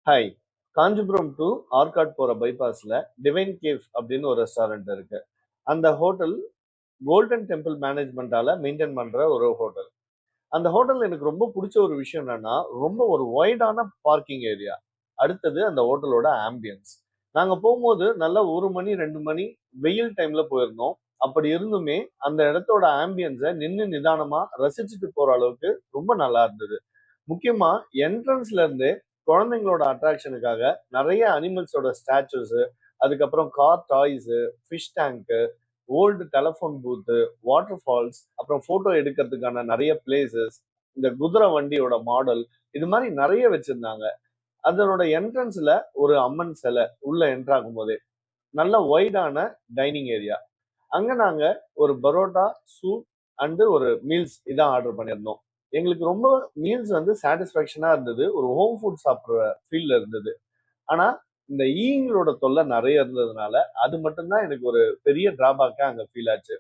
Hi. Kanchipuram to Arcot போற பைபாஸ்ல divine cave அப்படின்னு ஒரு ரெஸ்டாரண்ட் இருக்கு. அந்த ஹோட்டல் கோல்டன் டெம்பிள் மேனேஜ்மெண்டால மெயின்டைன் பண்ற ஒரு ஹோட்டல். அந்த ஹோட்டல்ல எனக்கு ரொம்ப பிடிச்ச ஒரு விஷயம் என்னன்னா, ரொம்ப ஒரு வைடான பார்க்கிங் ஏரியா. அடுத்தது அந்த ஹோட்டலோட ஆம்பியன்ஸ். நாங்க போகும்போது நல்லா 1 மணி, 2 மணி வெயில் டைம்ல போயிருந்தோம். அப்படி இருந்துமே அந்த இடத்தோட ஆம்பியன்ஸ நின்னு நிதானமா ரசிச்சுட்டு போற அளவுக்கு ரொம்ப நல்லா இருந்தது. முக்கியமா என்ட்ரன்ஸ்ல இருந்து குழந்தைங்களோட அட்ராக்ஷனுக்காக நிறைய அனிமல்ஸோட ஸ்டாச்சுஸ், அதுக்கப்புறம் car toys, fish tank, old telephone பூத்து, வாட்டர் ஃபால்ஸ், அப்புறம் போட்டோ எடுக்கிறதுக்கான நிறைய பிளேசஸ், இந்த குதிரை வண்டியோட மாடல், இது மாதிரி நிறைய வச்சிருந்தாங்க. அதனோட என்ட்ரன்ஸ்ல ஒரு அம்மன் சிலை உள்ள என்ட்ரு ஆகும் போதே நல்ல வைடான டைனிங் ஏரியா. அங்க நாங்க ஒரு பரோட்டா, சூப் அண்ட் ஒரு மீல்ஸ் இதான் ஆர்டர் பண்ணியிருந்தோம். எங்களுக்கு ரொம்ப மீல்ஸ் வந்து சாட்டிஸ்ஃபேக்ஷனா இருந்தது. ஒரு ஹோம் ஃபுட் சாப்பிடுற ஃபீல்ல இருந்தது. ஆனா இந்த ஈங்களோட தொல்லை நிறைய இருந்ததுனால அது மட்டும்தான் எனக்கு ஒரு பெரிய டிராபேக்கா அங்க ஃபீல் ஆச்சு.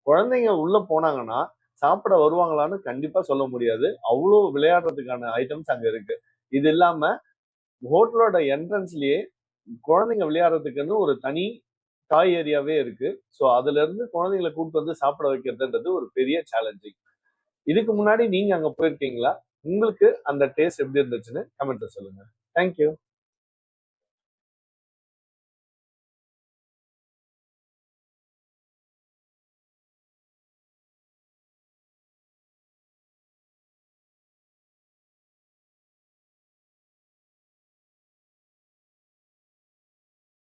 குழந்தைங்க உள்ள போனாங்கன்னா சாப்பிட வருவாங்களான்னு கண்டிப்பா சொல்ல முடியாது. அவ்வளோ விளையாடுறதுக்கான ஐட்டம்ஸ் அங்க இருக்கு. இது இல்லாம ஹோட்டலோட என்ட்ரன்ஸ்லயே குழந்தைங்க விளையாடுறதுக்குன்னு ஒரு தனி டாய் ஏரியாவே இருக்கு. ஸோ அதுல இருந்து குழந்தைங்களை கூப்பிட்டு வந்து சாப்பிட வைக்கிறதுன்றது ஒரு பெரிய சேலஞ்சிங். இதுக்கு முன்னாடி நீங்க அங்க போயிருக்கீங்களா? உங்களுக்கு அந்த டேஸ்ட் எப்படி இருந்துச்சுன்னு கமெண்ட்ல சொல்லுங்க. Thank you.